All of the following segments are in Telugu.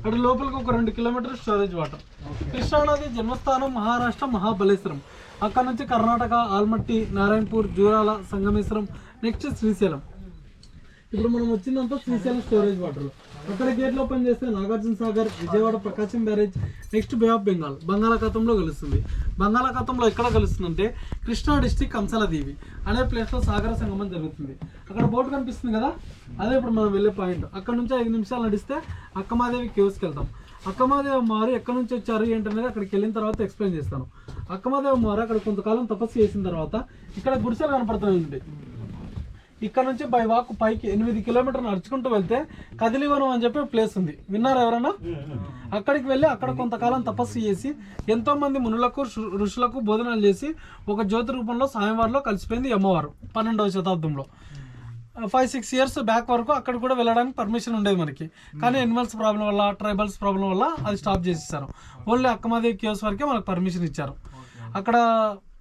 అటు లోపలికి ఒక 2 కిలోమీటర్ స్టోరేజ్ వాటర్. కృష్ణానది జన్మస్థానం మహారాష్ట్ర మహాబలేశ్వరం. అక్కడ నుంచి కర్ణాటక ఆల్మట్టి, నారాయణపూర్, జూరాల, సంగమేశ్వరం, నెక్స్ట్ శ్రీశైలం. ఇప్పుడు మనం వచ్చిందంతా శ్రీశైలం స్టోరేజ్ వాటర్. అక్కడ గేట్లు ఓపెన్ చేస్తే Nagarjuna Sagar, Vijayawada Prakasam barrage, next bay of Bengal బంగాళాఖాతంలో కలుస్తుంది. బంగాళాఖాతంలో ఎక్కడ కలుస్తుందంటే కృష్ణా డిస్టిక్ కంసలదీవి అనే ప్లేస్లో సాగర సంగమం జరుగుతుంది. అక్కడ బోట్ కనిపిస్తుంది కదా, అదే ఇప్పుడు మనం వెళ్ళే పాయింట్. అక్కడ నుంచి 5 నిమిషాలు నడిస్తే అక్కమాదేవి కేవ్స్కి వెళ్తాం. అక్కమాదేవి అమ్మవారు ఎక్కడి నుంచి వచ్చారు ఏంటనేది అక్కడికి వెళ్ళిన తర్వాత ఎక్స్ప్లెయిన్ చేస్తాను. అక్కమాదేవి అమ్మవారు అక్కడ కొంతకాలం తపస్సు చేసిన తర్వాత ఇక్కడ గుడిసెలు కనపడుతుంది. ఇక్కడ నుంచి బై వాక్ పైకి 8 కిలోమీటర్లు నడుచుకుంటూ వెళ్తే కదిలివనం అని చెప్పి ప్లేస్ ఉంది. విన్నారా ఎవరన్నా? అక్కడికి వెళ్ళి అక్కడ కొంతకాలం తపస్సు చేసి ఎంతో మంది మునులకు ఋషులకు బోధనలు చేసి ఒక జ్యోతి రూపంలో స్వామివారిలో కలిసిపోయింది అమ్మవారు 12వ శతాబ్దంలో. 5-6 ఇయర్స్ బ్యాక్ వరకు అక్కడ కూడా వెళ్ళడానికి పర్మిషన్ ఉండేది మనకి. కానీ ఎనిమల్స్ ప్రాబ్లం వల్ల, ట్రైబల్స్ ప్రాబ్లం వల్ల అది స్టాప్ చేసేసారు. ఓన్లీ అక్కమాదేవి కేవ్స్ వరకే మనకు పర్మిషన్ ఇచ్చారు. అక్కడ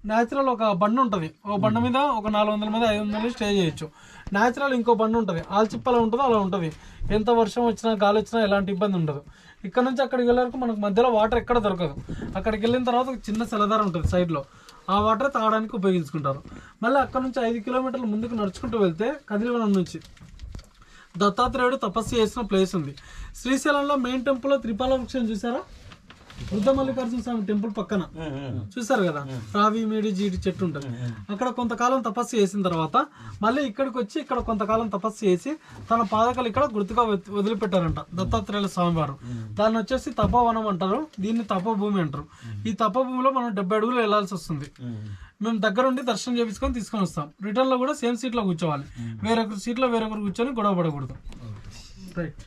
న్యాచురల్ ఒక బండి ఉంటుంది. ఒక బండి మీద ఒక 400 మంది 500 మంది స్టే చేయొచ్చు. న్యాచురల్ ఇంకో బండి ఉంటుంది, ఆల్చిప్పలా ఉంటుందో అలా ఉంటుంది. ఎంత వర్షం వచ్చినా గాలి వచ్చినా ఎలాంటి ఇబ్బంది ఉండదు. ఇక్కడ నుంచి అక్కడికి వెళ్ళే వరకు మనకు మధ్యలో వాటర్ ఎక్కడ దొరకదు. అక్కడికి వెళ్ళిన తర్వాత ఒక చిన్న సెలదార ఉంటుంది సైడ్లో, ఆ వాటర్ తాగడానికి ఉపయోగించుకుంటారు. మళ్ళీ అక్కడ నుంచి 5 కిలోమీటర్లు ముందుకు నడుచుకుంటూ వెళ్తే కదిలివనం నుంచి దత్తాత్రేయుడు తపస్సు చేసిన ప్లేస్ ఉంది. శ్రీశైలంలో మెయిన్ టెంపుల్లో త్రిపాల వృక్షం చూసారా? వృద్ధ మల్లికార్జున స్వామి టెంపుల్ పక్కన చూసారు కదా, రావి, మేడి, జీడి చెట్టు ఉంటుంది. అక్కడ కొంతకాలం తపస్సు చేసిన తర్వాత మళ్ళీ ఇక్కడికి వచ్చి ఇక్కడ కొంతకాలం తపస్సు చేసి తన పాదకలు ఇక్కడ గుర్తుగా వదిలిపెట్టారంట దత్తాత్రేయుల స్వామివారు. దాన్ని వచ్చేసి తపోవనం అంటారు, దీన్ని తపోభూమి అంటారు. ఈ తపోభూమిలో మనం 70 అడుగులు వెళ్లాల్సి వస్తుంది. మేము దగ్గరుండి దర్శనం చేయించుకొని తీసుకొని వస్తాం. రిటర్న్ లో కూడా సేమ్ సీట్లో కూర్చోవాలి. వేరొకరు సీట్లో వేరొకరు కూర్చొని గొడవ పడకూడదు. రైట్.